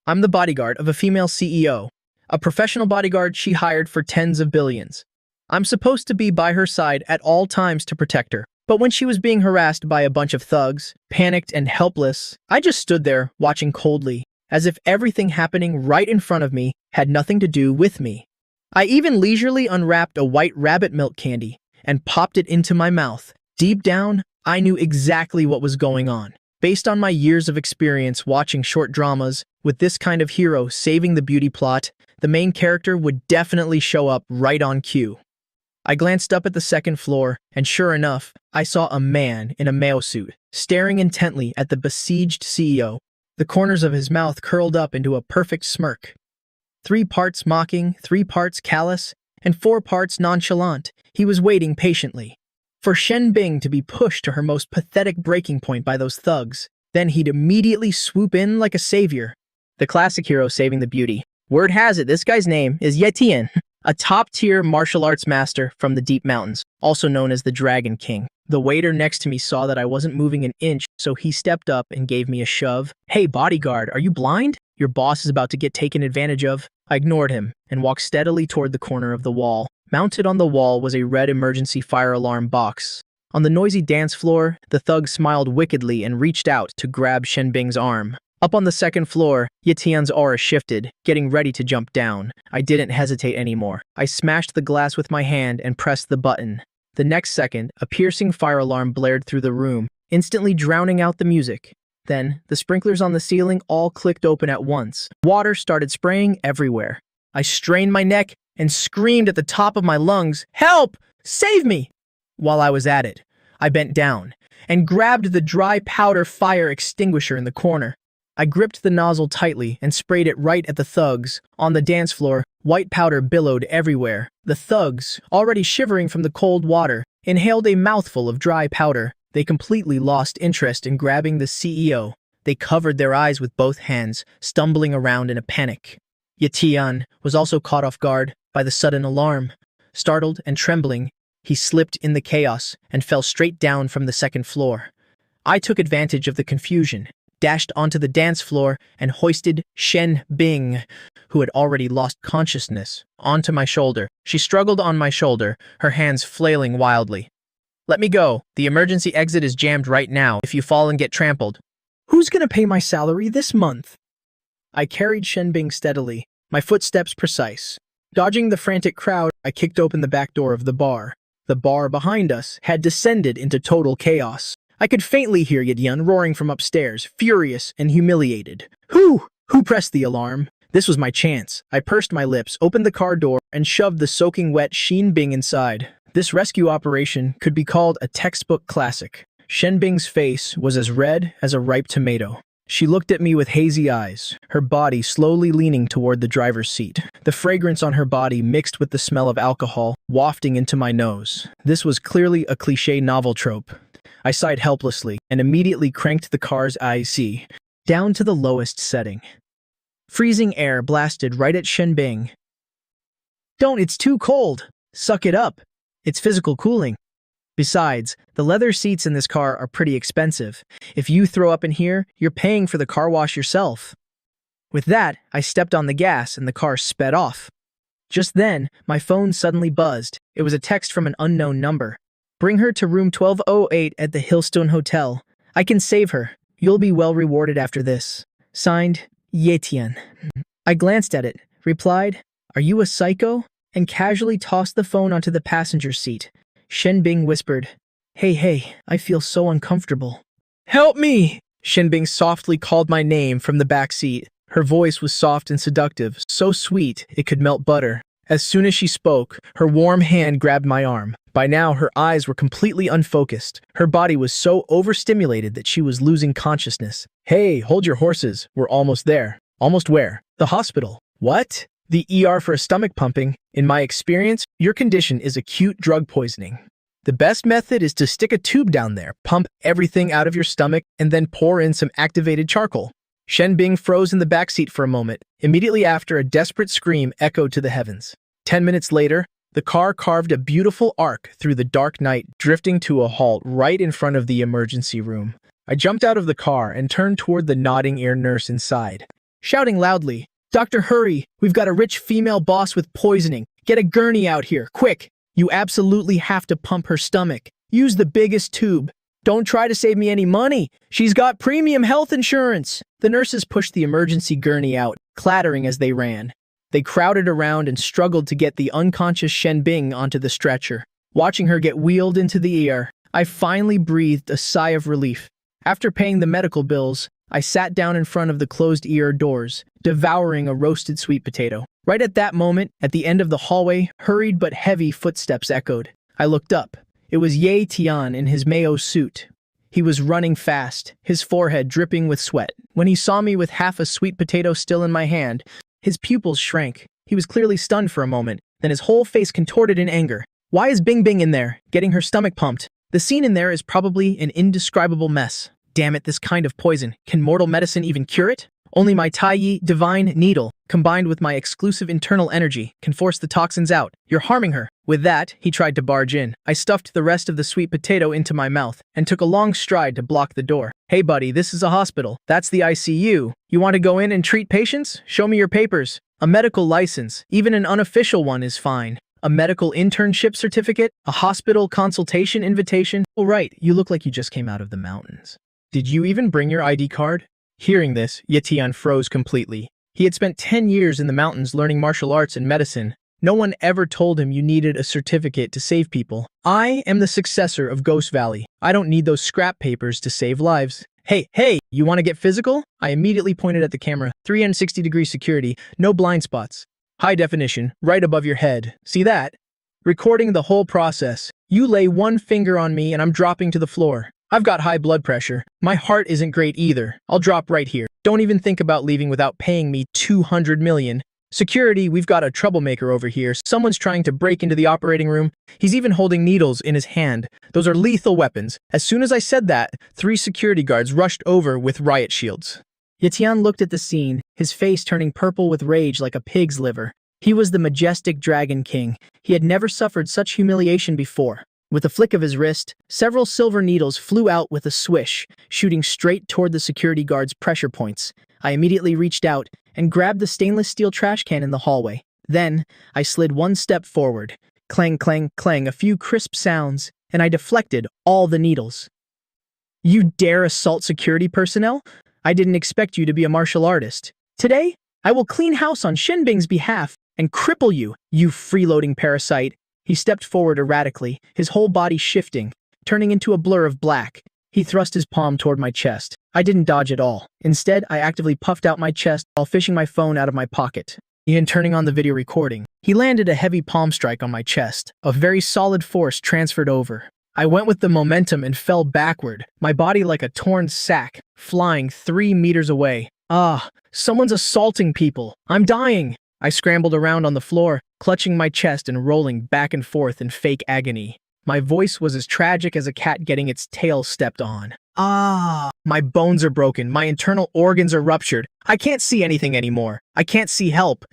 I'm the bodyguard of a female CEO, a professional bodyguard she hired for tens of billions. I'm supposed to be by her side at all times to protect her. But when she was being harassed by a bunch of thugs, panicked and helpless, I just stood there watching coldly, as if everything happening right in front of me had nothing to do with me. I even leisurely unwrapped a white rabbit milk candy and popped it into my mouth. Deep down, I knew exactly what was going on. Based on my years of experience watching short dramas, with this kind of hero saving the beauty plot, the main character would definitely show up right on cue. I glanced up at the second floor, and sure enough, I saw a man in a mail suit, staring intently at the besieged CEO. The corners of his mouth curled up into a perfect smirk. 3 parts mocking, 3 parts callous, and 4 parts nonchalant, he was waiting patiently for Shen Bing to be pushed to her most pathetic breaking point by those thugs. Then he'd immediately swoop in like a savior. The classic hero saving the beauty. Word has it this guy's name is Ye Tian, a top-tier martial arts master from the deep mountains, also known as the Dragon King. The waiter next to me saw that I wasn't moving an inch, so he stepped up and gave me a shove. "Hey, bodyguard, are you blind? Your boss is about to get taken advantage of." I ignored him and walked steadily toward the corner of the wall. Mounted on the wall was a red emergency fire alarm box. On the noisy dance floor, the thug smiled wickedly and reached out to grab Shen Bing's arm. Up on the second floor, Ye Tian's aura shifted, getting ready to jump down. I didn't hesitate anymore. I smashed the glass with my hand and pressed the button. The next second, a piercing fire alarm blared through the room, instantly drowning out the music. Then, the sprinklers on the ceiling all clicked open at once. Water started spraying everywhere. I strained my neck and screamed at the top of my lungs, "Help! Save me!" While I was at it, I bent down and grabbed the dry powder fire extinguisher in the corner. I gripped the nozzle tightly and sprayed it right at the thugs. On the dance floor, white powder billowed everywhere. The thugs, already shivering from the cold water, inhaled a mouthful of dry powder. They completely lost interest in grabbing the CEO. They covered their eyes with both hands, stumbling around in a panic. Ye Tian was also caught off guard by the sudden alarm. Startled and trembling, he slipped in the chaos and fell straight down from the second floor. I took advantage of the confusion, dashed onto the dance floor, and hoisted Shen Bing, who had already lost consciousness, onto my shoulder. She struggled on my shoulder, her hands flailing wildly. "Let me go. The emergency exit is jammed right now if you fall and get trampled." "Who's gonna pay my salary this month?" I carried Shen Bing steadily, my footsteps precise. Dodging the frantic crowd, I kicked open the back door of the bar. The bar behind us had descended into total chaos. I could faintly hear Ye Tian roaring from upstairs, furious and humiliated. Who pressed the alarm? This was my chance. I pursed my lips, opened the car door, and shoved the soaking wet Shen Bing inside. This rescue operation could be called a textbook classic. Shen Bing's face was as red as a ripe tomato. She looked at me with hazy eyes, her body slowly leaning toward the driver's seat. The fragrance on her body mixed with the smell of alcohol, wafting into my nose. This was clearly a cliché novel trope. I sighed helplessly and immediately cranked the car's IC down to the lowest setting. Freezing air blasted right at Shen Bing. "Don't, it's too cold. Suck it up. It's physical cooling. Besides, the leather seats in this car are pretty expensive. If you throw up in here, you're paying for the car wash yourself." With that, I stepped on the gas and the car sped off. Just then, my phone suddenly buzzed. It was a text from an unknown number. "Bring her to room 1208 at the Hillstone Hotel. I can save her. You'll be well rewarded after this. Signed, Ye Tian." I glanced at it, replied, "Are you a psycho?" and casually tossed the phone onto the passenger seat. Shen Bing whispered, Hey, I feel so uncomfortable." "Help me!" Shen Bing softly called my name from the back seat. Her voice was soft and seductive, so sweet it could melt butter. As soon as she spoke, her warm hand grabbed my arm. By now, her eyes were completely unfocused. Her body was so overstimulated that she was losing consciousness. "Hey, hold your horses. We're almost there." "Almost where?" "The hospital." "What?" "The ER for a stomach pumping. In my experience, your condition is acute drug poisoning. The best method is to stick a tube down there, pump everything out of your stomach, and then pour in some activated charcoal." Shen Bing froze in the backseat for a moment. Immediately after, a desperate scream echoed to the heavens. 10 minutes later, the car carved a beautiful arc through the dark night, drifting to a halt right in front of the emergency room. I jumped out of the car and turned toward the nodding ear nurse inside. shouting loudly, "Doctor, hurry! We've got a rich female boss with poisoning. Get a gurney out here, quick! You absolutely have to pump her stomach. Use the biggest tube. Don't try to save me any money. She's got premium health insurance." The nurses pushed the emergency gurney out, clattering as they ran. They crowded around and struggled to get the unconscious Shen Bing onto the stretcher. Watching her get wheeled into the ER, I finally breathed a sigh of relief. After paying the medical bills, I sat down in front of the closed ER doors, devouring a roasted sweet potato. Right at that moment, at the end of the hallway, hurried but heavy footsteps echoed. I looked up. It was Ye Tian in his Mayo suit. He was running fast, his forehead dripping with sweat. When he saw me with half a sweet potato still in my hand, his pupils shrank. He was clearly stunned for a moment, then his whole face contorted in anger. "Why is Bing Bing in there, getting her stomach pumped? The scene in there is probably an indescribable mess. Damn it, this kind of poison. Can mortal medicine even cure it? Only my Tai Yi divine needle, combined with my exclusive internal energy, can force the toxins out. You're harming her." With that, he tried to barge in. I stuffed the rest of the sweet potato into my mouth and took a long stride to block the door. "Hey buddy, this is a hospital. That's the ICU. You want to go in and treat patients? Show me your papers. A medical license, even an unofficial one, is fine. A medical internship certificate? A hospital consultation invitation? Oh right, you look like you just came out of the mountains. Did you even bring your ID card?" Hearing this, Ye Tian froze completely. He had spent 10 years in the mountains learning martial arts and medicine. No one ever told him you needed a certificate to save people. "I am the successor of Ghost Valley. I don't need those scrap papers to save lives." Hey, you want to get physical?" I immediately pointed at the camera. 360-degree security, no blind spots. High definition, right above your head. See that? Recording the whole process. You lay one finger on me and I'm dropping to the floor. I've got high blood pressure. My heart isn't great either. I'll drop right here. Don't even think about leaving without paying me 200 million. "Security, we've got a troublemaker over here. Someone's trying to break into the operating room. He's even holding needles in his hand. Those are lethal weapons." As soon as I said that, 3 security guards rushed over with riot shields. Ye Tian looked at the scene, his face turning purple with rage like a pig's liver. He was the majestic Dragon King. He had never suffered such humiliation before. With a flick of his wrist, several silver needles flew out with a swish, shooting straight toward the security guard's pressure points. I immediately reached out and grabbed the stainless steel trash can in the hallway. Then, I slid one step forward. Clang, clang, clang, a few crisp sounds, and I deflected all the needles. "You dare assault security personnel? I didn't expect you to be a martial artist. Today, I will clean house on Shen Bing's behalf and cripple you, you freeloading parasite." He stepped forward erratically, his whole body shifting, turning into a blur of black. He thrust his palm toward my chest. I didn't dodge at all. Instead, I actively puffed out my chest while fishing my phone out of my pocket and turning on the video recording. He landed a heavy palm strike on my chest. A very solid force transferred over. I went with the momentum and fell backward, my body like a torn sack, flying 3 meters away. Someone's assaulting people. I'm dying. I scrambled around on the floor, clutching my chest and rolling back and forth in fake agony. My voice was as tragic as a cat getting its tail stepped on. My bones are broken, my internal organs are ruptured. I can't see anything anymore. I can't see help.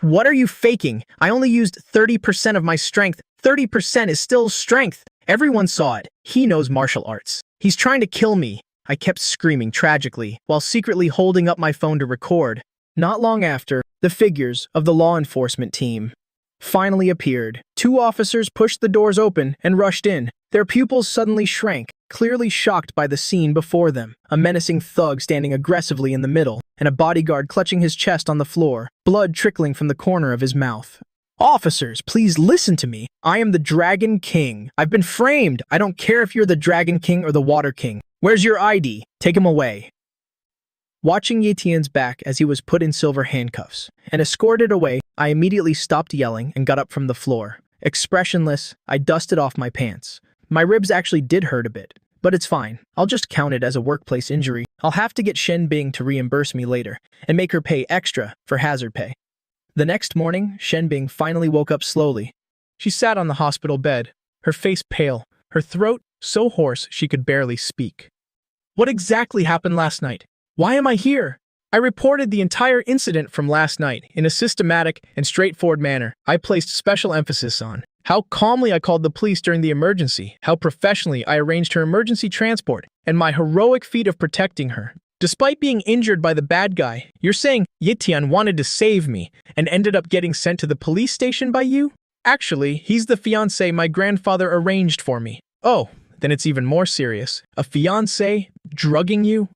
What are you faking? I only used 30% of my strength. 30% is still strength. Everyone saw it. He knows martial arts. He's trying to kill me. I kept screaming tragically, while secretly holding up my phone to record. Not long after, the figures of the law enforcement team finally appeared. 2 officers pushed the doors open and rushed in. Their pupils suddenly shrank, clearly shocked by the scene before them. A menacing thug standing aggressively in the middle, and a bodyguard clutching his chest on the floor, blood trickling from the corner of his mouth. "Officers, please listen to me. I am the Dragon King. I've been framed. I don't care if you're the Dragon King or the Water King. Where's your ID? Take him away." Watching Ye Tian's back as he was put in silver handcuffs and escorted away, I immediately stopped yelling and got up from the floor. Expressionless, I dusted off my pants. My ribs actually did hurt a bit, but it's fine. I'll just count it as a workplace injury. I'll have to get Shen Bing to reimburse me later and make her pay extra for hazard pay. The next morning, Shen Bing finally woke up slowly. She sat on the hospital bed, her face pale, her throat so hoarse she could barely speak. "What exactly happened last night? Why am I here?" I reported the entire incident from last night in a systematic and straightforward manner. I placed special emphasis on how calmly I called the police during the emergency, how professionally I arranged her emergency transport, and my heroic feat of protecting her. Despite being injured by the bad guy, you're saying Yitian wanted to save me and ended up getting sent to the police station by you? Actually, he's the fiancé my grandfather arranged for me. Oh, then it's even more serious. A fiancé drugging you?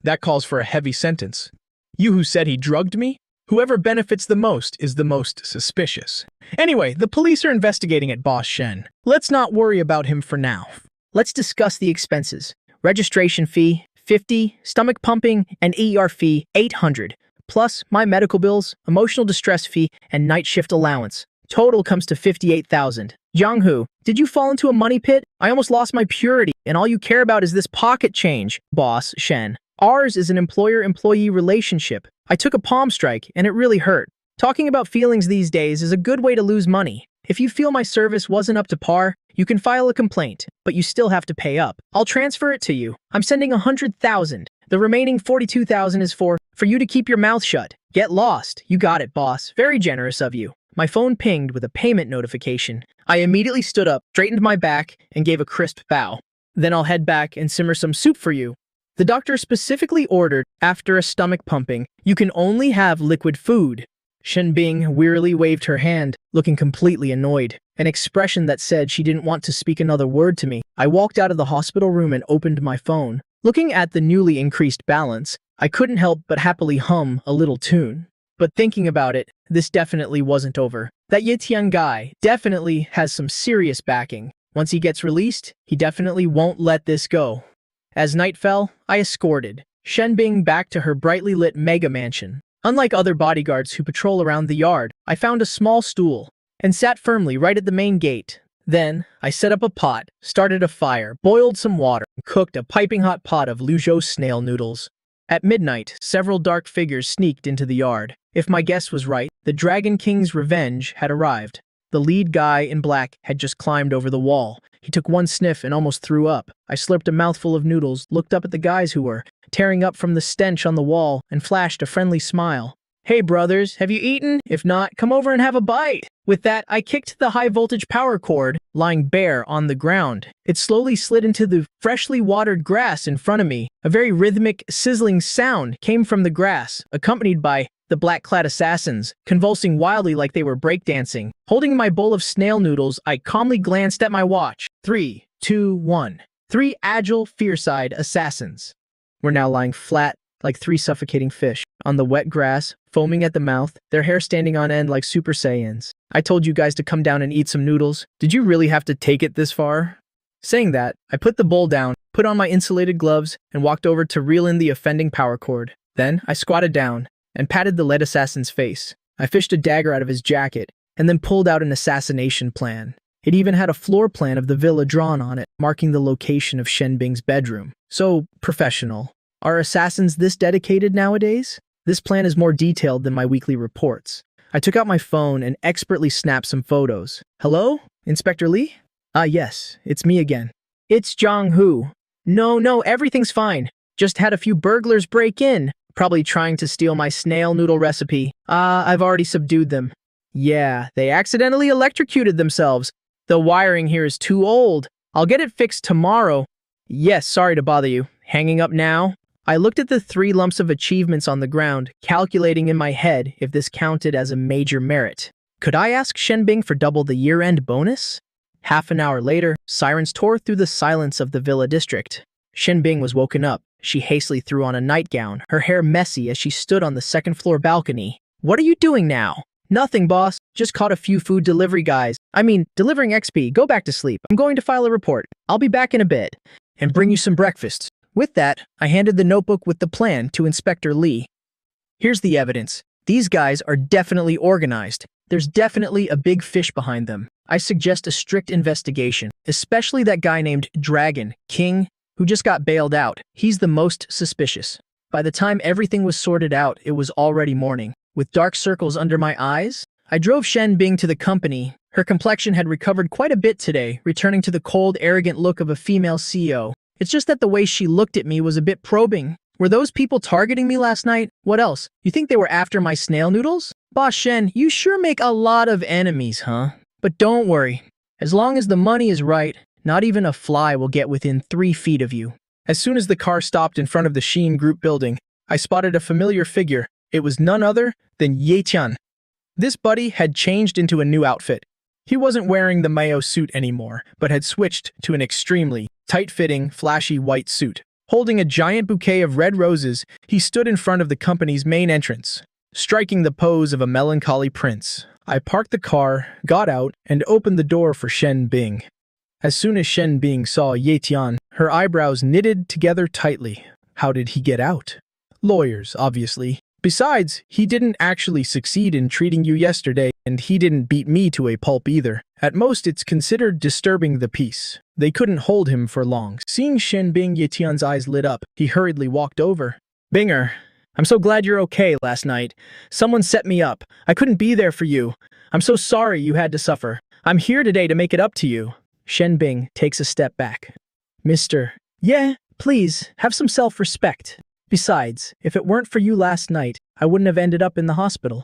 That calls for a heavy sentence. You who said he drugged me? Whoever benefits the most is the most suspicious. Anyway, the police are investigating it, Boss Shen. Let's not worry about him for now. Let's discuss the expenses. Registration fee, 50, stomach pumping, and ER fee, 800, plus my medical bills, emotional distress fee, and night shift allowance. Total comes to 58,000. Jianghu, did you fall into a money pit? I almost lost my purity, and all you care about is this pocket change, Boss Shen. Ours is an employer-employee relationship. I took a palm strike, and it really hurt. Talking about feelings these days is a good way to lose money. If you feel my service wasn't up to par, you can file a complaint, but you still have to pay up. I'll transfer it to you. I'm sending 100,000. The remaining 42,000 is for you to keep your mouth shut. Get lost. You got it, boss. Very generous of you. My phone pinged with a payment notification. I immediately stood up, straightened my back, and gave a crisp bow. Then I'll head back and simmer some soup for you. The doctor specifically ordered, after a stomach pumping, you can only have liquid food. Shen Bing wearily waved her hand, looking completely annoyed, an expression that said she didn't want to speak another word to me. I walked out of the hospital room and opened my phone. Looking at the newly increased balance, I couldn't help but happily hum a little tune. But thinking about it, this definitely wasn't over. That Yitian guy definitely has some serious backing. Once he gets released, he definitely won't let this go. As night fell, I escorted Shen Bing back to her brightly lit mega mansion. Unlike other bodyguards who patrol around the yard, I found a small stool and sat firmly right at the main gate. Then, I set up a pot, started a fire, boiled some water, and cooked a piping hot pot of Luzhou snail noodles. At midnight, several dark figures sneaked into the yard. If my guess was right, the Dragon King's revenge had arrived. The lead guy in black had just climbed over the wall. He took one sniff and almost threw up. I slurped a mouthful of noodles, looked up at the guys who were tearing up from the stench on the wall, and flashed a friendly smile. Hey brothers, have you eaten? If not, come over and have a bite. With that, I kicked the high-voltage power cord, lying bare on the ground. It slowly slid into the freshly watered grass in front of me. A very rhythmic, sizzling sound came from the grass, accompanied by the black-clad assassins, convulsing wildly like they were breakdancing. Holding my bowl of snail noodles, I calmly glanced at my watch. 3, 2, 1. 3 agile, fierce-eyed assassins were now lying flat, like 3 suffocating fish, on the wet grass, foaming at the mouth, their hair standing on end like Super Saiyans. I told you guys to come down and eat some noodles. Did you really have to take it this far? Saying that, I put the bowl down, put on my insulated gloves, and walked over to reel in the offending power cord. Then, I squatted down and patted the lead assassin's face. I fished a dagger out of his jacket, and then pulled out an assassination plan. It even had a floor plan of the villa drawn on it, marking the location of Shen Bing's bedroom. So professional. Are assassins this dedicated nowadays? This plan is more detailed than my weekly reports. I took out my phone and expertly snapped some photos. Hello? Inspector Lee? Yes, it's me again. It's Zhang Hu. No, everything's fine. Just had a few burglars break in, probably trying to steal my snail noodle recipe. I've already subdued them. Yeah, they accidentally electrocuted themselves. The wiring here is too old. I'll get it fixed tomorrow. Yes, sorry to bother you. Hanging up now? I looked at the 3 lumps of achievements on the ground, calculating in my head if this counted as a major merit. Could I ask Shen Bing for double the year-end bonus? Half an hour later, sirens tore through the silence of the villa district. Shen Bing was woken up. She hastily threw on a nightgown, her hair messy as she stood on the second-floor balcony. What are you doing now? Nothing, boss. Just caught a few food delivery guys. Delivering XP. Go back to sleep. I'm going to file a report. I'll be back in a bit. And bring you some breakfast. With that, I handed the notebook with the plan to Inspector Lee. Here's the evidence. These guys are definitely organized. There's definitely a big fish behind them. I suggest a strict investigation, especially that guy named Dragon King, who just got bailed out. He's the most suspicious. By the time everything was sorted out, it was already morning. With dark circles under my eyes, I drove Shen Bing to the company. Her complexion had recovered quite a bit today, returning to the cold, arrogant look of a female CEO. It's just that the way she looked at me was a bit probing. Were those people targeting me last night? What else? You think they were after my snail noodles? Boss Shen, you sure make a lot of enemies, huh? But don't worry. As long as the money is right, not even a fly will get within 3 feet of you. As soon as the car stopped in front of the Sheen Group building, I spotted a familiar figure. It was none other than Ye Tian. This buddy had changed into a new outfit. He wasn't wearing the mayo suit anymore, but had switched to an extremely tight-fitting, flashy white suit. Holding a giant bouquet of red roses, he stood in front of the company's main entrance, striking the pose of a melancholy prince. I parked the car, got out, and opened the door for Shen Bing. As soon as Shen Bing saw Ye Tian, her eyebrows knitted together tightly. How did he get out? Lawyers, obviously. Besides, he didn't actually succeed in treating you yesterday, and he didn't beat me to a pulp either. At most, it's considered disturbing the peace. They couldn't hold him for long. Seeing Shen Bing, Ye Tian's eyes lit up. He hurriedly walked over. Binger, I'm so glad you're okay last night. Someone set me up. I couldn't be there for you. I'm so sorry you had to suffer. I'm here today to make it up to you. Shen Bing takes a step back. Mister, yeah, please, have some self-respect. Besides, if it weren't for you last night, I wouldn't have ended up in the hospital.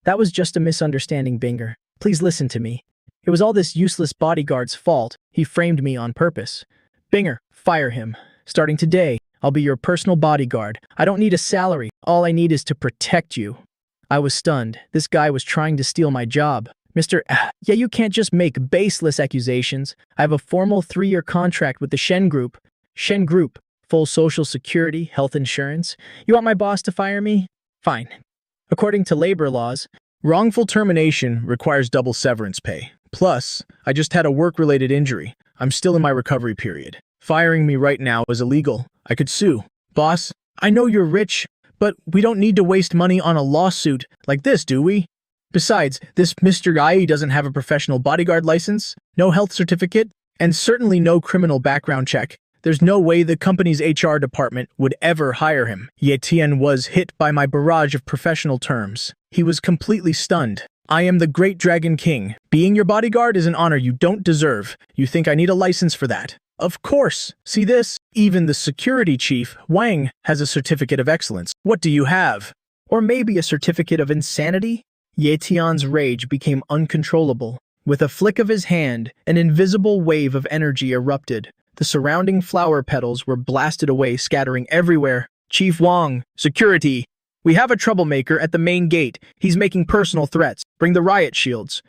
That was just a misunderstanding, Binger. Please listen to me. It was all this useless bodyguard's fault. He framed me on purpose. Binger, fire him. Starting today, I'll be your personal bodyguard. I don't need a salary. All I need is to protect you. I was stunned. This guy was trying to steal my job. Mr. Yeah, you can't just make baseless accusations. I have a formal 3-year contract with the Shen Group. Shen Group. Full social security, health insurance. You want my boss to fire me? Fine. According to labor laws, wrongful termination requires double severance pay. Plus, I just had a work-related injury. I'm still in my recovery period. Firing me right now is illegal. I could sue. Boss, I know you're rich, but we don't need to waste money on a lawsuit like this, do we? Besides, this Mr. Guy doesn't have a professional bodyguard license, no health certificate, and certainly no criminal background check. There's no way the company's HR department would ever hire him. Ye Tian was hit by my barrage of professional terms. He was completely stunned. I am the Great Dragon King. Being your bodyguard is an honor you don't deserve. You think I need a license for that? Of course. See this? Even the security chief, Wang, has a certificate of excellence. What do you have? Or maybe a certificate of insanity? Ye Tian's rage became uncontrollable. With a flick of his hand, an invisible wave of energy erupted. The surrounding flower petals were blasted away, scattering everywhere. Chief Wang, security. We have a troublemaker at the main gate. He's making personal threats. Bring the riot shields.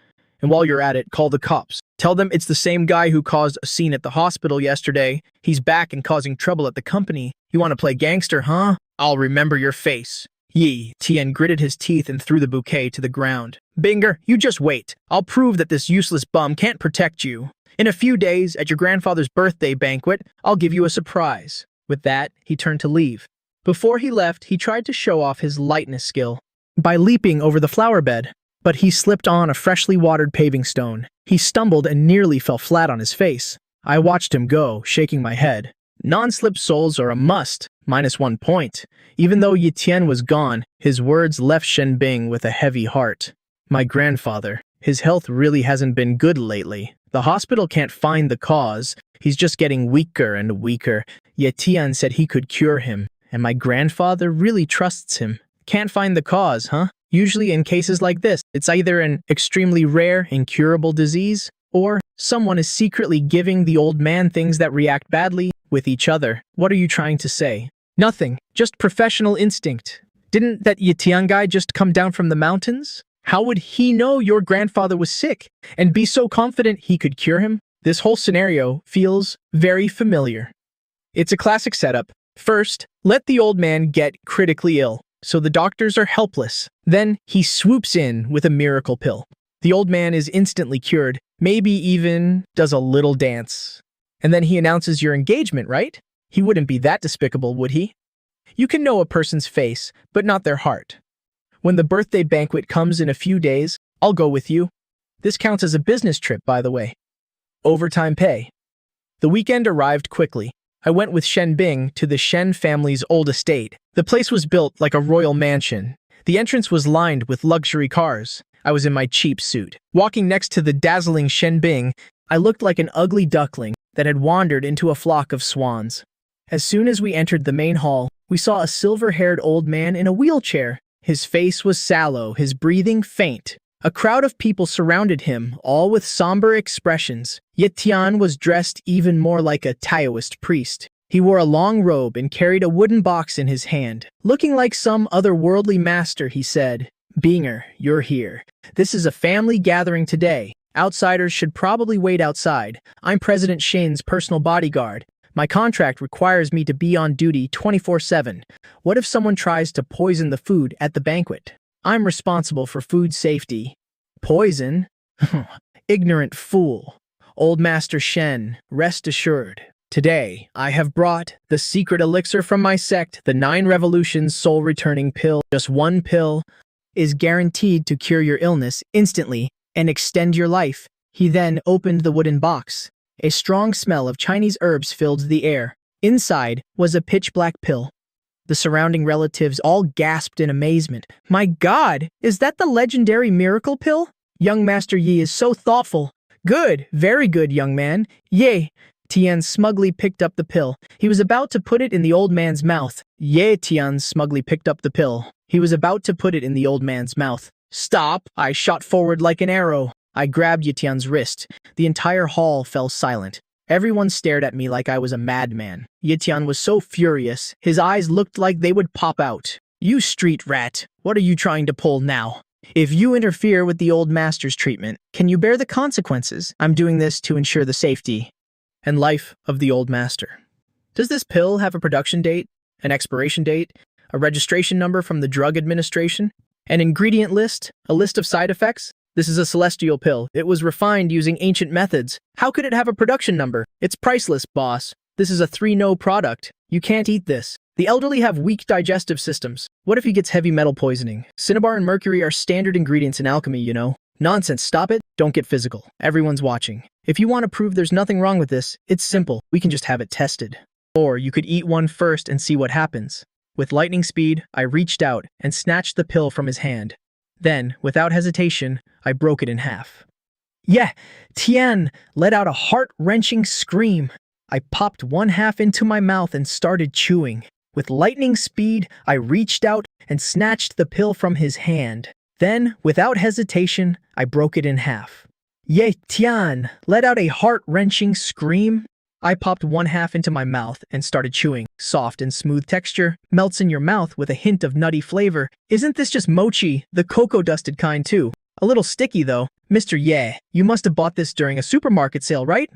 And while you're at it, call the cops. Tell them it's the same guy who caused a scene at the hospital yesterday. He's back and causing trouble at the company. You want to play gangster, huh? I'll remember your face. Ye Tian gritted his teeth and threw the bouquet to the ground. Binger, you just wait. I'll prove that this useless bum can't protect you. In a few days, at your grandfather's birthday banquet, I'll give you a surprise. With that, he turned to leave. Before he left, he tried to show off his lightness skill by leaping over the flower bed, but he slipped on a freshly watered paving stone. He stumbled and nearly fell flat on his face. I watched him go, shaking my head. Non-slip soles are a must, -1 point. Even though Ye Tian was gone, his words left Shen Bing with a heavy heart. My grandfather. His health really hasn't been good lately. The hospital can't find the cause. He's just getting weaker and weaker. Ye Tian said he could cure him, and my grandfather really trusts him. Can't find the cause, huh? Usually in cases like this, it's either an extremely rare, incurable disease, or someone is secretly giving the old man things that react badly with each other. What are you trying to say? Nothing, just professional instinct. Didn't that Ye Tian guy just come down from the mountains? How would he know your grandfather was sick and be so confident he could cure him? This whole scenario feels very familiar. It's a classic setup. First, let the old man get critically ill, so the doctors are helpless. Then he swoops in with a miracle pill. The old man is instantly cured, maybe even does a little dance. And then he announces your engagement, right? He wouldn't be that despicable, would he? You can know a person's face, but not their heart. When the birthday banquet comes in a few days, I'll go with you. This counts as a business trip, by the way. Overtime pay. The weekend arrived quickly. I went with Shen Bing to the Shen family's old estate. The place was built like a royal mansion. The entrance was lined with luxury cars. I was in my cheap suit. Walking next to the dazzling Shen Bing, I looked like an ugly duckling that had wandered into a flock of swans. As soon as we entered the main hall, we saw a silver-haired old man in a wheelchair. His face was sallow, his breathing faint. A crowd of people surrounded him, all with somber expressions. Ye Tian was dressed even more like a Taoist priest. He wore a long robe and carried a wooden box in his hand. Looking like some otherworldly master, he said, "Binger, you're here. This is a family gathering today. Outsiders should probably wait outside. I'm President Shin's personal bodyguard. My contract requires me to be on duty 24/7. What if someone tries to poison the food at the banquet? I'm responsible for food safety." Poison? Ignorant fool. Old Master Shen, rest assured. Today, I have brought the secret elixir from my sect, the 9 Revolutions soul-returning pill. Just one pill is guaranteed to cure your illness instantly and extend your life. He then opened the wooden box. A strong smell of Chinese herbs filled the air. Inside was a pitch-black pill. The surrounding relatives all gasped in amazement. "My God, is that the legendary miracle pill? Young Master Yi is so thoughtful." "Good, very good, young man. Yay." Tian smugly picked up the pill. He was about to put it in the old man's mouth. Tian smugly picked up the pill. He was about to put it in the old man's mouth. "Stop!" I shot forward like an arrow. I grabbed Tian's wrist. The entire hall fell silent. Everyone stared at me like I was a madman. Tian was so furious, his eyes looked like they would pop out. "You street rat, what are you trying to pull now? If you interfere with the old master's treatment, can you bear the consequences? I'm doing this to ensure the safety and life of the old master." Does this pill have a production date, an expiration date, a registration number from the Drug Administration, an ingredient list, a list of side effects? This is a celestial pill. It was refined using ancient methods. How could it have a production number? It's priceless, boss. This is a 3-no product. You can't eat this. The elderly have weak digestive systems. What if he gets heavy metal poisoning? Cinnabar and mercury are standard ingredients in alchemy, you know. Nonsense, stop it. Don't get physical. Everyone's watching. If you want to prove there's nothing wrong with this, it's simple. We can just have it tested. Or you could eat one first and see what happens. With lightning speed, I reached out and snatched the pill from his hand. Then, without hesitation, I broke it in half. Yeah, Tian let out a heart-wrenching scream. I popped one half into my mouth and started chewing. With lightning speed, I reached out and snatched the pill from his hand. Then, without hesitation, I broke it in half. Ye Tian let out a heart-wrenching scream. I popped one half into my mouth and started chewing. Soft and smooth texture, melts in your mouth with a hint of nutty flavor. Isn't this just mochi, the cocoa-dusted kind too? A little sticky though. Mr. Ye, you must have bought this during a supermarket sale, right?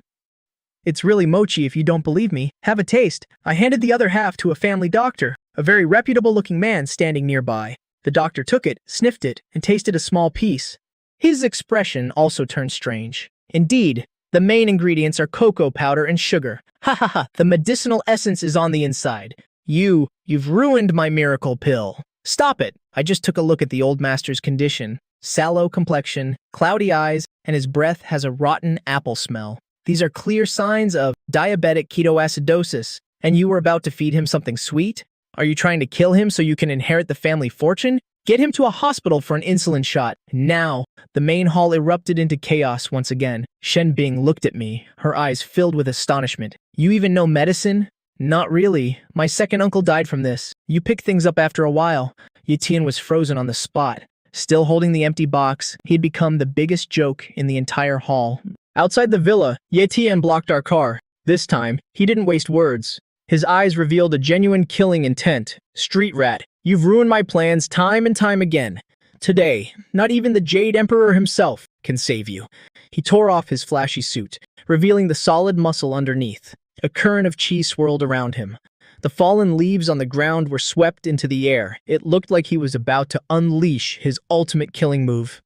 It's really mochi if you don't believe me. Have a taste. I handed the other half to a family doctor, a very reputable-looking man standing nearby. The doctor took it, sniffed it, and tasted a small piece. His expression also turned strange. Indeed, the main ingredients are cocoa powder and sugar. Ha ha ha, the medicinal essence is on the inside. You've ruined my miracle pill. Stop it. I just took a look at the old master's condition. Sallow complexion, cloudy eyes, and his breath has a rotten apple smell. These are clear signs of diabetic ketoacidosis. And you were about to feed him something sweet? Are you trying to kill him so you can inherit the family fortune? Get him to a hospital for an insulin shot. Now, the main hall erupted into chaos once again. Shen Bing looked at me, her eyes filled with astonishment. You even know medicine? Not really. My second uncle died from this. You pick things up after a while. Yetian was frozen on the spot. Still holding the empty box, he'd become the biggest joke in the entire hall. Outside the villa, Yetian blocked our car. This time, he didn't waste words. His eyes revealed a genuine killing intent. Street rat, you've ruined my plans time and time again. Today, not even the Jade Emperor himself can save you. He tore off his flashy suit, revealing the solid muscle underneath. A current of chi swirled around him. The fallen leaves on the ground were swept into the air. It looked like he was about to unleash his ultimate killing move.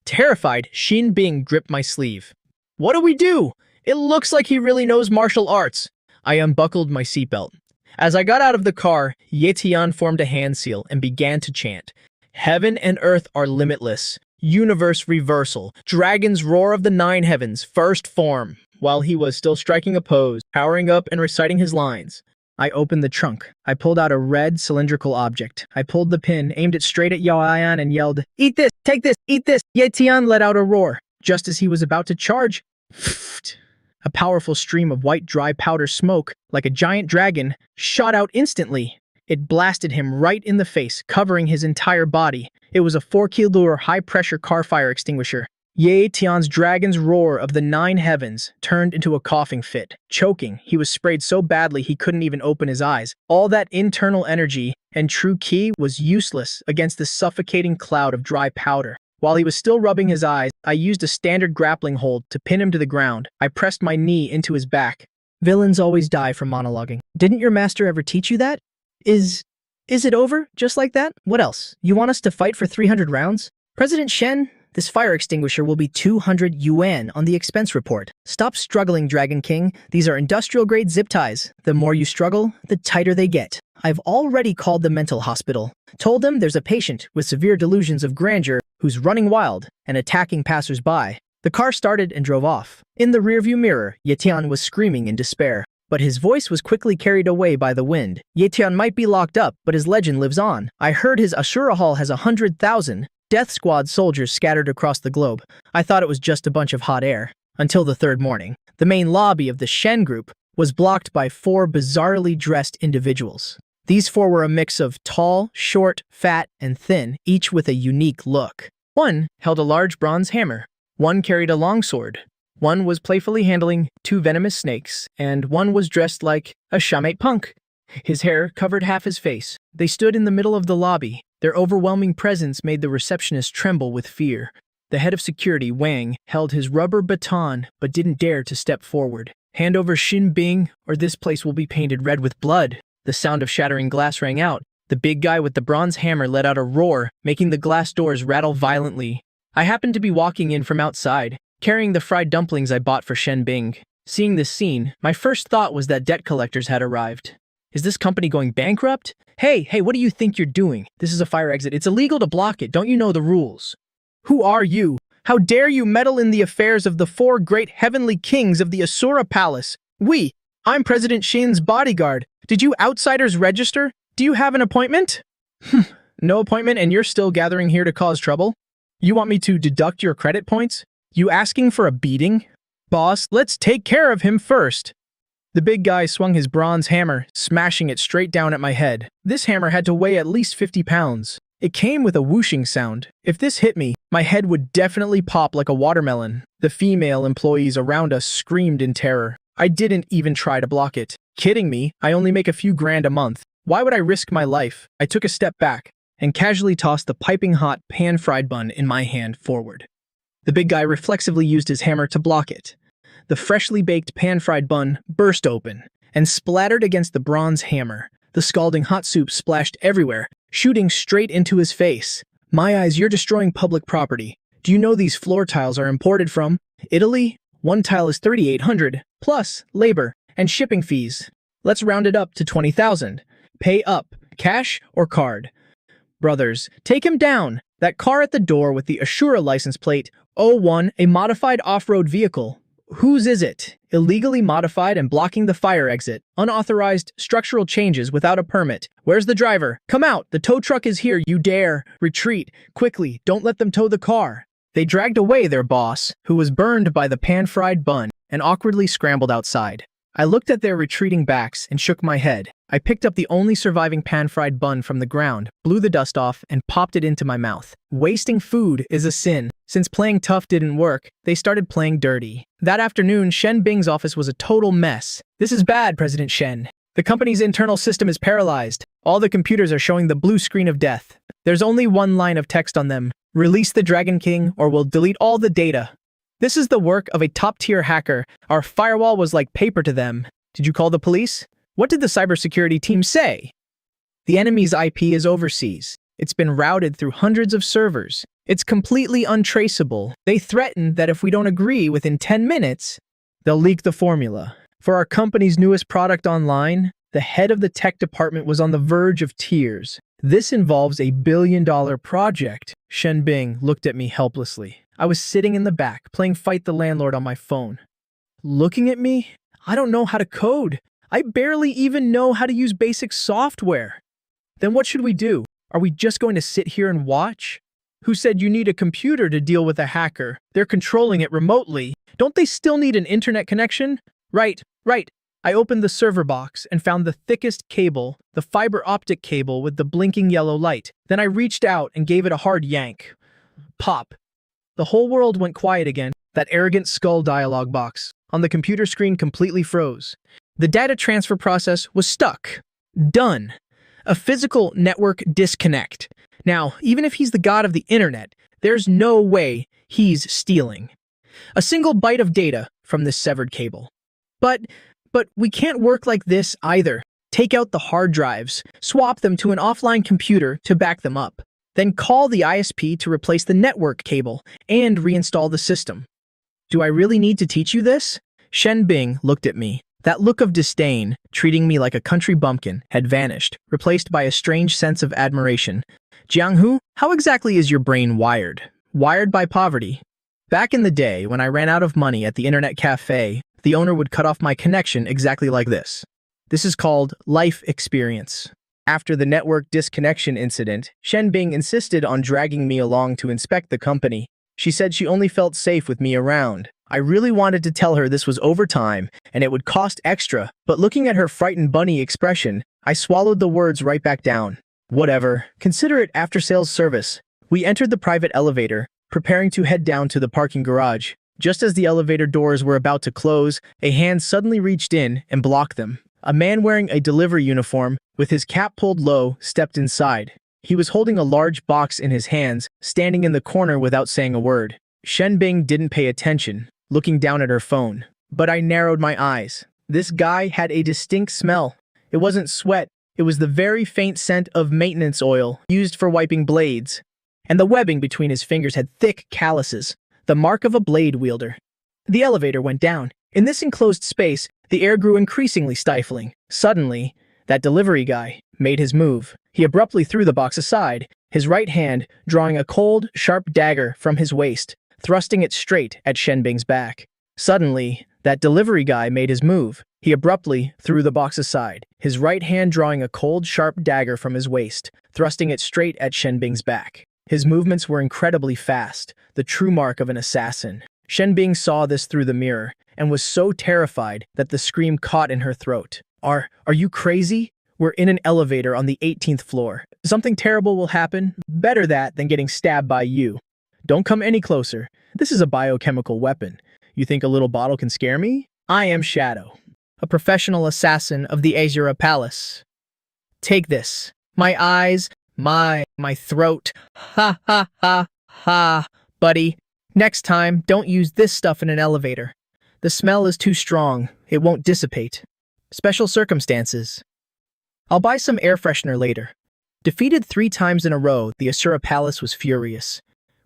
Terrified, Xin Bing gripped my sleeve. What do we do? It looks like he really knows martial arts. I unbuckled my seatbelt. As I got out of the car, Yetian formed a hand seal and began to chant. Heaven and earth are limitless. Universe reversal. Dragon's roar of the 9 heavens. First form. While he was still striking a pose, powering up and reciting his lines, I opened the trunk. I pulled out a red cylindrical object. I pulled the pin, aimed it straight at Yaoyan and yelled, Eat this! Take this! Eat this! Yetian let out a roar. Just as he was about to charge, a powerful stream of white dry powder smoke, like a giant dragon, shot out instantly. It blasted him right in the face, covering his entire body. It was a 4 kilo high-pressure car fire extinguisher. Ye Tian's dragon's roar of the nine heavens turned into a coughing fit. Choking, he was sprayed so badly he couldn't even open his eyes. All that internal energy and true ki was useless against the suffocating cloud of dry powder. While he was still rubbing his eyes, I used a standard grappling hold to pin him to the ground. I pressed my knee into his back. Villains always die from monologuing. Didn't your master ever teach you that? Is it over? Just like that? What else? You want us to fight for 300 rounds? President Shen, this fire extinguisher will be 200 yuan on the expense report. Stop struggling, Dragon King. These are industrial-grade zip ties. The more you struggle, the tighter they get. I've already called the mental hospital. Told them there's a patient with severe delusions of grandeur who's running wild and attacking passers-by. The car started and drove off. In the rearview mirror, Yetian was screaming in despair. But his voice was quickly carried away by the wind. Yetian might be locked up, but his legend lives on. I heard his Ashura Hall has 100,000 Death Squad soldiers scattered across the globe. I thought it was just a bunch of hot air. Until the third morning, the main lobby of the Shen group was blocked by 4 bizarrely dressed individuals. These 4 were a mix of tall, short, fat, and thin, each with a unique look. One held a large bronze hammer. One carried a longsword. One was playfully handling 2 venomous snakes, and one was dressed like a shamate punk. His hair covered half his face. They stood in the middle of the lobby. Their overwhelming presence made the receptionist tremble with fear. The head of security, Wang, held his rubber baton but didn't dare to step forward. Hand over Xin Bing, or this place will be painted red with blood. The sound of shattering glass rang out. The big guy with the bronze hammer let out a roar, making the glass doors rattle violently. I happened to be walking in from outside, carrying the fried dumplings I bought for Shen Bing. Seeing this scene, my first thought was that debt collectors had arrived. Is this company going bankrupt? Hey, what do you think you're doing? This is a fire exit. It's illegal to block it. Don't you know the rules? Who are you? How dare you meddle in the affairs of the 4 great heavenly kings of the Asura Palace? I'm President Shin's bodyguard. Did you outsiders register? Do you have an appointment? No appointment, and you're still gathering here to cause trouble? You want me to deduct your credit points? You asking for a beating? Boss, let's take care of him first. The big guy swung his bronze hammer, smashing it straight down at my head. This hammer had to weigh at least 50 pounds. It came with a whooshing sound. If this hit me, my head would definitely pop like a watermelon. The female employees around us screamed in terror. I didn't even try to block it. Kidding me, I only make a few grand a month. Why would I risk my life? I took a step back and casually tossed the piping hot pan-fried bun in my hand forward. The big guy reflexively used his hammer to block it. The freshly baked pan-fried bun burst open and splattered against the bronze hammer. The scalding hot soup splashed everywhere, shooting straight into his face. My eyes, you're destroying public property. Do you know these floor tiles are imported from Italy? One tile is 3,800, plus labor and shipping fees. Let's round it up to 20,000. Pay up, cash or card. Brothers, take him down. That car at the door with the Ashura license plate, 01, a modified off-road vehicle. Whose is it? Illegally modified and blocking the fire exit. Unauthorized structural changes without a permit. Where's the driver? Come out! The tow truck is here, you dare! Retreat! Quickly, don't let them tow the car! They dragged away their boss, who was burned by the pan-fried bun, and awkwardly scrambled outside. I looked at their retreating backs and shook my head. I picked up the only surviving pan-fried bun from the ground, blew the dust off, and popped it into my mouth. Wasting food is a sin. Since playing tough didn't work, they started playing dirty. That afternoon, Shen Bing's office was a total mess. This is bad, President Shen. The company's internal system is paralyzed. All the computers are showing the blue screen of death. There's only one line of text on them. Release the Dragon King or we'll delete all the data. This is the work of a top-tier hacker. Our firewall was like paper to them. Did you call the police? What did the cybersecurity team say? The enemy's IP is overseas. It's been routed through hundreds of servers. It's completely untraceable. They threaten that if we don't agree within 10 minutes, they'll leak the formula. For our company's newest product online, the head of the tech department was on the verge of tears. This involves a billion-dollar project. Shen Bing looked at me helplessly. I was sitting in the back, playing Fight the Landlord on my phone. Looking at me? I don't know how to code. I barely even know how to use basic software. Then what should we do? Are we just going to sit here and watch? Who said you need a computer to deal with a hacker? They're controlling it remotely. Don't they still need an internet connection? Right. I opened the server box and found the thickest cable, the fiber optic cable with the blinking yellow light. Then I reached out and gave it a hard yank. Pop. The whole world went quiet again. That arrogant skull dialog box on the computer screen completely froze. The data transfer process was stuck. Done. A physical network disconnect. Now, even if he's the god of the internet, there's no way he's stealing a single byte of data from this severed cable. But we can't work like this either. Take out the hard drives, swap them to an offline computer to back them up, then call the ISP to replace the network cable and reinstall the system. Do I really need to teach you this? Shen Bing looked at me. That look of disdain, treating me like a country bumpkin, had vanished, replaced by a strange sense of admiration. Jianghu, how exactly is your brain wired? Wired by poverty. Back in the day, when I ran out of money at the internet cafe, the owner would cut off my connection exactly like this. This is called life experience. After the network disconnection incident, Shen Bing insisted on dragging me along to inspect the company. She said she only felt safe with me around. I really wanted to tell her this was overtime and it would cost extra, but looking at her frightened bunny expression, I swallowed the words right back down. Whatever, consider it after-sales service. We entered the private elevator, preparing to head down to the parking garage. Just as the elevator doors were about to close, a hand suddenly reached in and blocked them. A man wearing a delivery uniform, with his cap pulled low, stepped inside. He was holding a large box in his hands, standing in the corner without saying a word. Shen Bing didn't pay attention, looking down at her phone. But I narrowed my eyes. This guy had a distinct smell. It wasn't sweat, it was the very faint scent of maintenance oil used for wiping blades. And the webbing between his fingers had thick calluses, the mark of a blade wielder. The elevator went down. In this enclosed space, the air grew increasingly stifling. Suddenly, that delivery guy made his move. He abruptly threw the box aside, his right hand drawing a cold, sharp dagger from his waist, thrusting it straight at Shen Bing's back. Suddenly, that delivery guy made his move. He abruptly threw the box aside, his right hand drawing a cold, sharp dagger from his waist, thrusting it straight at Shen Bing's back. His movements were incredibly fast, the true mark of an assassin. Shen Bing saw this through the mirror and was so terrified that the scream caught in her throat. Are you crazy? We're in an elevator on the 18th floor. Something terrible will happen. Better that than getting stabbed by you. Don't come any closer. This is a biochemical weapon. You think a little bottle can scare me? I am Shadow, a professional assassin of the Azura Palace. Take this. My eyes, my throat. Ha ha ha ha, buddy. Next time, don't use this stuff in an elevator. The smell is too strong. It won't dissipate. Special circumstances. I'll buy some air freshener later. Defeated 3 times in a row, the Asura Palace was furious.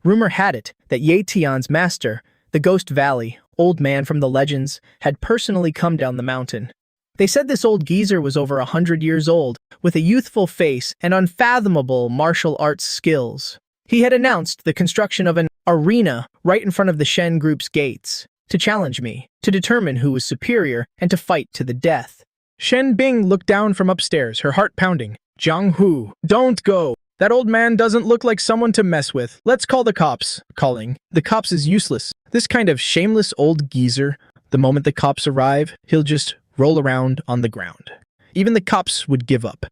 Rumor had it that Ye Tian's master, the Ghost Valley, old man from the legends, had personally come down the mountain. They said this old geezer was over 100 years old, with a youthful face and unfathomable martial arts skills. He had announced the construction of an arena right in front of the Shen Group's gates, to challenge me, to determine who was superior, and to fight to the death. Shen Bing looked down from upstairs, her heart pounding. Jianghu, don't go. That old man doesn't look like someone to mess with. Let's call the cops. Calling. The cops is useless. This kind of shameless old geezer, the moment the cops arrive, he'll just roll around on the ground. Even the cops would give up.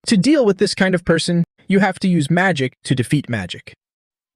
To deal with this kind of person, you have to use magic to defeat magic.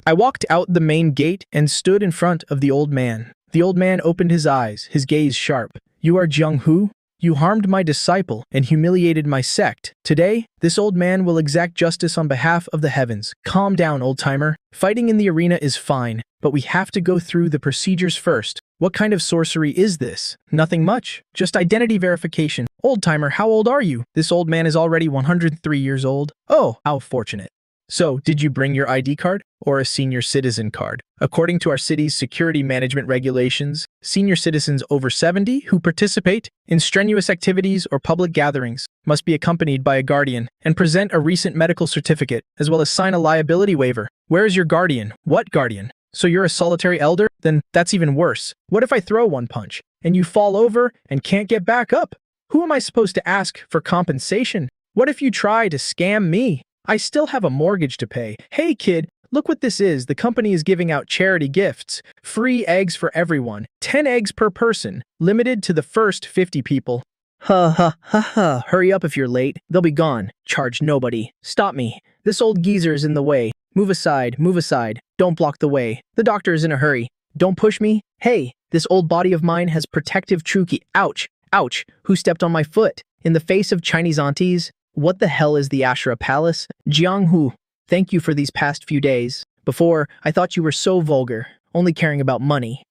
I walked out the main gate and stood in front of the old man. The old man opened his eyes, his gaze sharp. You are Jianghu? You harmed my disciple and humiliated my sect. Today, this old man will exact justice on behalf of the heavens. Calm down, old-timer. Fighting in the arena is fine, but we have to go through the procedures first. What kind of sorcery is this? Nothing much. Just identity verification. Old-timer, how old are you? This old man is already 103 years old. Oh, how fortunate. So, did you bring your ID card or a senior citizen card? According to our city's security management regulations, senior citizens over 70 who participate in strenuous activities or public gatherings must be accompanied by a guardian and present a recent medical certificate, as well as sign a liability waiver. Where is your guardian? What guardian? So you're a solitary elder? Then that's even worse. What if I throw one punch and you fall over and can't get back up? Who am I supposed to ask for compensation? What if you try to scam me? I still have a mortgage to pay. Hey kid, look what this is. The company is giving out charity gifts. Free eggs for everyone. 10 eggs per person. Limited to the first 50 people. Ha ha ha ha. Hurry up if you're late. They'll be gone. Charge nobody. Stop me. This old geezer is in the way. Move aside, move aside. Don't block the way. The doctor is in a hurry. Don't push me. Hey, this old body of mine has protective Chuki. Ouch. Ouch. Who stepped on my foot? In the face of Chinese aunties? What the hell is the Ashura Palace? Jianghu, thank you for these past few days. Before, I thought you were so vulgar, only caring about money.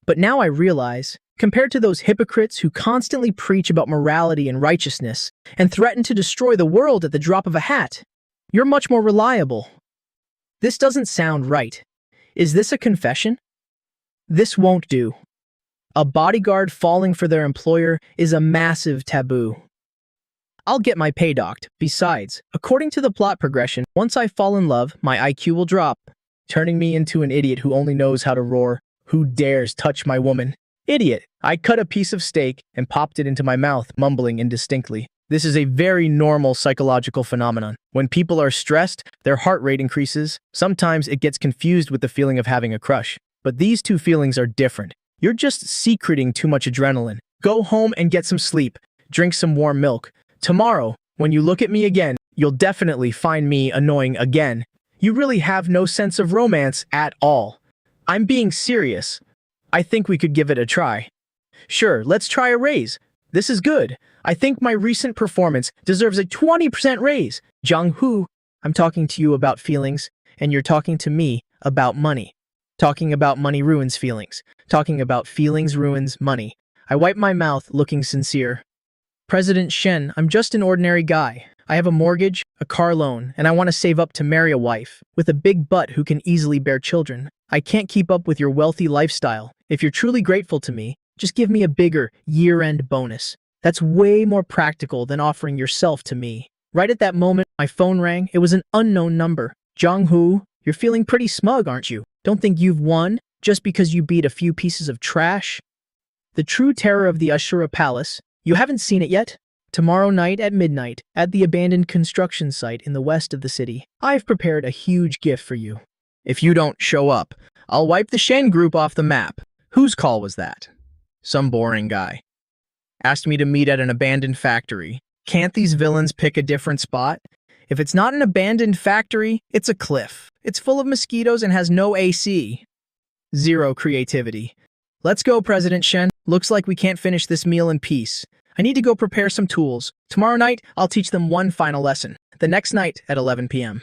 But now I realize, compared to those hypocrites who constantly preach about morality and righteousness and threaten to destroy the world at the drop of a hat, you're much more reliable. This doesn't sound right. Is this a confession? This won't do. A bodyguard falling for their employer is a massive taboo. I'll get my pay docked. Besides, according to the plot progression, once I fall in love, my IQ will drop, turning me into an idiot who only knows how to roar. Who dares touch my woman? Idiot. I cut a piece of steak and popped it into my mouth, mumbling indistinctly. This is a very normal psychological phenomenon. When people are stressed, their heart rate increases. Sometimes it gets confused with the feeling of having a crush. But these two feelings are different. You're just secreting too much adrenaline. Go home and get some sleep. Drink some warm milk. Tomorrow, when you look at me again, you'll definitely find me annoying again. You really have no sense of romance at all. I'm being serious. I think we could give it a try. Sure, let's try a raise. This is good. I think my recent performance deserves a 20% raise. Jianghu, I'm talking to you about feelings, and you're talking to me about money. Talking about money ruins feelings. Talking about feelings ruins money. I wipe my mouth, looking sincere. President Shen, I'm just an ordinary guy. I have a mortgage, a car loan, and I want to save up to marry a wife with a big butt who can easily bear children. I can't keep up with your wealthy lifestyle. If you're truly grateful to me, just give me a bigger year-end bonus. That's way more practical than offering yourself to me. Right at that moment, my phone rang. It was an unknown number. Jianghu, you're feeling pretty smug, aren't you? Don't think you've won just because you beat a few pieces of trash? The true terror of the Ashura Palace. You haven't seen it yet? Tomorrow night at midnight, at the abandoned construction site in the west of the city, I've prepared a huge gift for you. If you don't show up, I'll wipe the Shen group off the map. Whose call was that? Some boring guy. Asked me to meet at an abandoned factory. Can't these villains pick a different spot? If it's not an abandoned factory, it's a cliff. It's full of mosquitoes and has no AC. Zero creativity. Let's go, President Shen. Looks like we can't finish this meal in peace. I need to go prepare some tools. Tomorrow night, I'll teach them one final lesson. The next night at 11 p.m.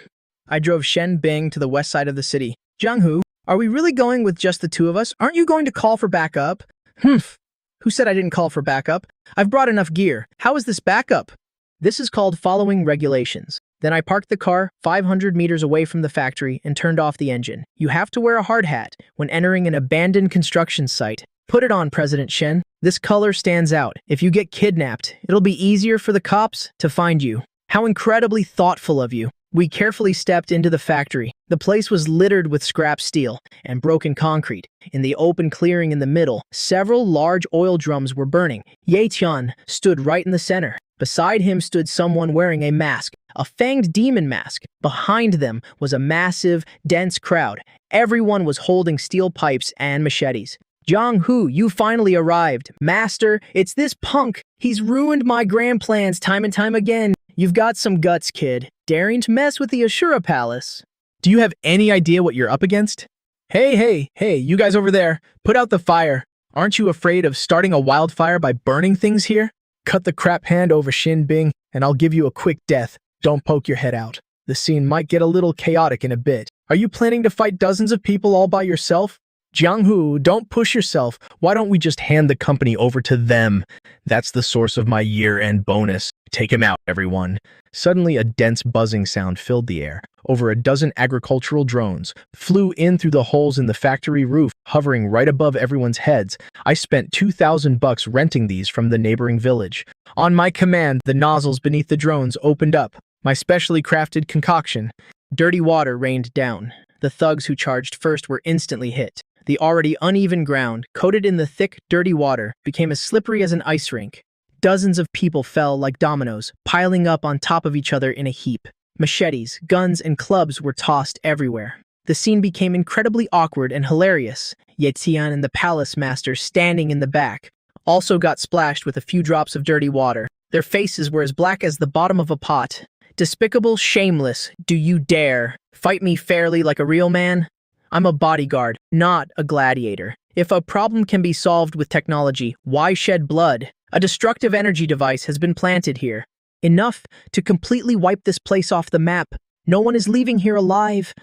I drove Shen Bing to the west side of the city. Jianghu, are we really going with just the two of us? Aren't you going to call for backup? Humph. Who said I didn't call for backup? I've brought enough gear. How is this backup? This is called following regulations. Then I parked the car 500 meters away from the factory and turned off the engine. You have to wear a hard hat when entering an abandoned construction site. Put it on, President Shen. This color stands out. If you get kidnapped, it'll be easier for the cops to find you. How incredibly thoughtful of you. We carefully stepped into the factory. The place was littered with scrap steel and broken concrete. In the open clearing in the middle, several large oil drums were burning. Ye Tian stood right in the center. Beside him stood someone wearing a mask, a fanged demon mask. Behind them was a massive, dense crowd. Everyone was holding steel pipes and machetes. Jianghu, you finally arrived. Master, it's this punk. He's ruined my grand plans time and time again. You've got some guts, kid. Daring to mess with the Ashura Palace. Do you have any idea what you're up against? Hey, you guys over there. Put out the fire. Aren't you afraid of starting a wildfire by burning things here? Cut the crap hand over Shin Bing, and I'll give you a quick death. Don't poke your head out. The scene might get a little chaotic in a bit. Are you planning to fight dozens of people all by yourself? Jianghu, don't push yourself. Why don't we just hand the company over to them? That's the source of my year-end bonus. Take him out, everyone. Suddenly, a dense buzzing sound filled the air. Over a dozen agricultural drones flew in through the holes in the factory roof, hovering right above everyone's heads. I spent $2,000 renting these from the neighboring village. On my command, the nozzles beneath the drones opened up. My specially crafted concoction. Dirty water rained down. The thugs who charged first were instantly hit. The already uneven ground, coated in the thick, dirty water, became as slippery as an ice rink. Dozens of people fell like dominoes, piling up on top of each other in a heap. Machetes, guns, and clubs were tossed everywhere. The scene became incredibly awkward and hilarious. Ye Tian and the palace master, standing in the back, also got splashed with a few drops of dirty water. Their faces were as black as the bottom of a pot. Despicable, shameless, do you dare fight me fairly like a real man? I'm a bodyguard, not a gladiator. If a problem can be solved with technology, why shed blood? A destructive energy device has been planted here. Enough to completely wipe this place off the map. No one is leaving here alive.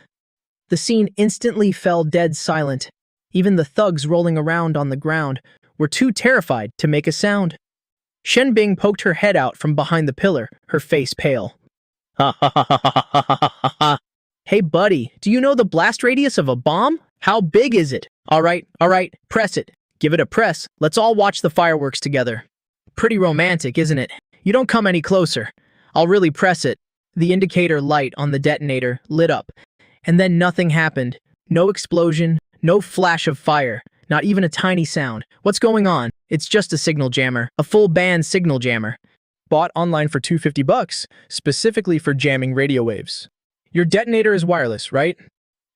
The scene instantly fell dead silent. Even the thugs rolling around on the ground were too terrified to make a sound. Shen Bing poked her head out from behind the pillar, her face pale. Ha ha ha ha ha ha ha ha. Hey buddy, do you know the blast radius of a bomb? How big is it? All right, press it. Give it a press. Let's all watch the fireworks together. Pretty romantic, isn't it? You don't come any closer. I'll really press it. The indicator light on the detonator lit up, and then nothing happened. No explosion, no flash of fire, not even a tiny sound. What's going on? It's just a signal jammer, a full band signal jammer. Bought online for $250, specifically for jamming radio waves. Your detonator is wireless, right?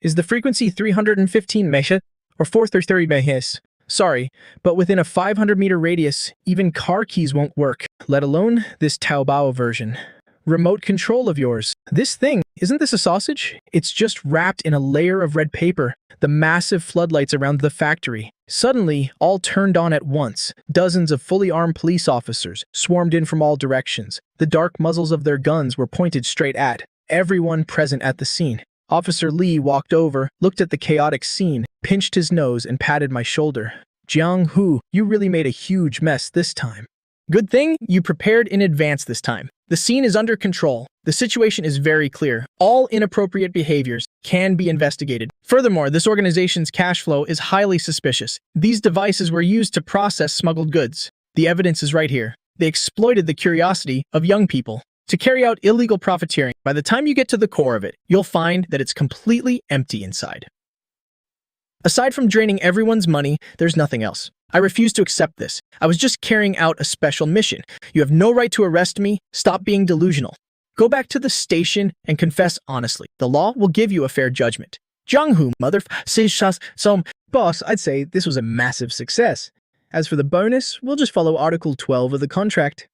Is the frequency 315 MHz or 430 MHz? Sorry, but within a 500-meter radius, even car keys won't work, let alone this Taobao version. Remote control of yours. This thing, isn't this a sausage? It's just wrapped in a layer of red paper. The massive floodlights around the factory suddenly all turned on at once. Dozens of fully armed police officers swarmed in from all directions. The dark muzzles of their guns were pointed straight at everyone present at the scene. Officer Lee walked over, looked at the chaotic scene, pinched his nose, and patted my shoulder. Jiang Hu, you really made a huge mess this time. Good thing you prepared in advance this time. The scene is under control. The situation is very clear. All inappropriate behaviors can be investigated. Furthermore, this organization's cash flow is highly suspicious. These devices were used to process smuggled goods. The evidence is right here. They exploited the curiosity of young people to carry out illegal profiteering. By the time you get to the core of it, you'll find that it's completely empty inside. Aside from draining everyone's money, there's nothing else. I refuse to accept this. I was just carrying out a special mission. You have no right to arrest me. Stop being delusional. Go back to the station and confess honestly. The law will give you a fair judgment. Jianghu, so boss, I'd say this was a massive success. As for the bonus, we'll just follow Article 12 of the contract.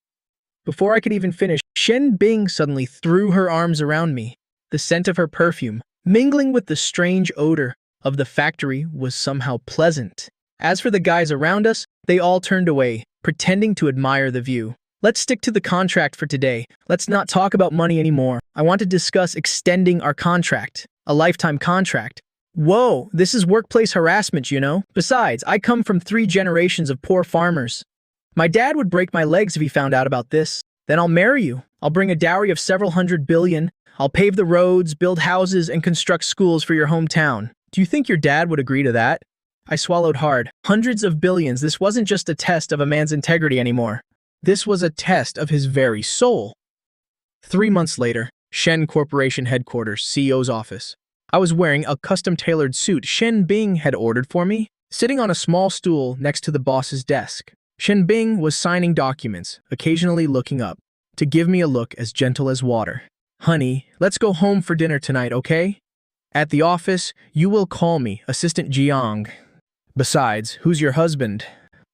Before I could even finish, Shen Bing suddenly threw her arms around me. The scent of her perfume, mingling with the strange odor of the factory, was somehow pleasant. As for the guys around us, they all turned away, pretending to admire the view. Let's stick to the contract for today. Let's not talk about money anymore. I want to discuss extending our contract. A lifetime contract. Whoa, this is workplace harassment, you know? Besides, I come from 3 generations of poor farmers. My dad would break my legs if he found out about this. Then I'll marry you. I'll bring a dowry of several hundred billion. I'll pave the roads, build houses, and construct schools for your hometown. Do you think your dad would agree to that? I swallowed hard. Hundreds of billions. This wasn't just a test of a man's integrity anymore. This was a test of his very soul. 3 months later, Shen Corporation Headquarters, CEO's office. I was wearing a custom-tailored suit Shen Bing had ordered for me, sitting on a small stool next to the boss's desk. Shen Bing was signing documents, occasionally looking up, to give me a look as gentle as water. Honey, let's go home for dinner tonight, okay? At the office, you will call me Assistant Jiang. Besides, who's your husband?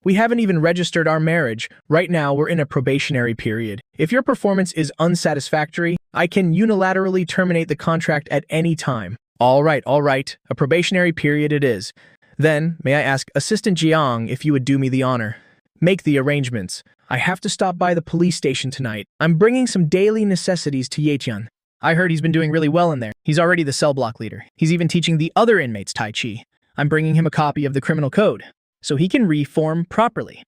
We haven't even registered our marriage. Right now, we're in a probationary period. If your performance is unsatisfactory, I can unilaterally terminate the contract at any time. All right. A probationary period it is. Then, may I ask Assistant Jiang if you would do me the honor? Make the arrangements. I have to stop by the police station tonight. I'm bringing some daily necessities to Yetian. I heard he's been doing really well in there. He's already the cell block leader. He's even teaching the other inmates Tai Chi. I'm bringing him a copy of the criminal code, so he can reform properly.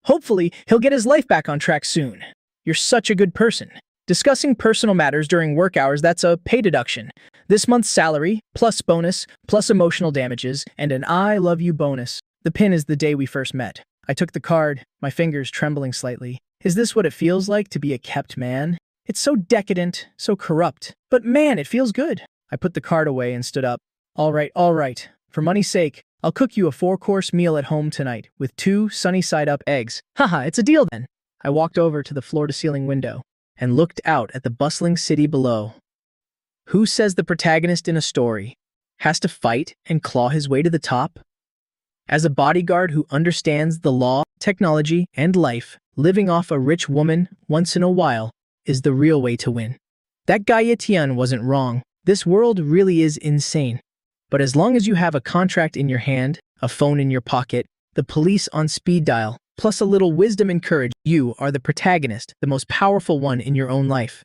Hopefully, he'll get his life back on track soon. You're such a good person. Discussing personal matters during work hours, that's a pay deduction. This month's salary, plus bonus, plus emotional damages, and an I love you bonus. The pin is the day we first met. I took the card, my fingers trembling slightly. Is this what it feels like to be a kept man? It's so decadent, so corrupt. But man, it feels good. I put the card away and stood up. All right. For money's sake, I'll cook you a 4-course meal at home tonight with 2 sunny-side-up eggs. Haha, it's a deal then. I walked over to the floor-to-ceiling window and looked out at the bustling city below. Who says the protagonist in a story has to fight and claw his way to the top? As a bodyguard who understands the law, technology, and life, living off a rich woman once in a while is the real way to win. That guy Etienne wasn't wrong. This world really is insane. But as long as you have a contract in your hand, a phone in your pocket, the police on speed dial, plus a little wisdom and courage, you are the protagonist, the most powerful one in your own life.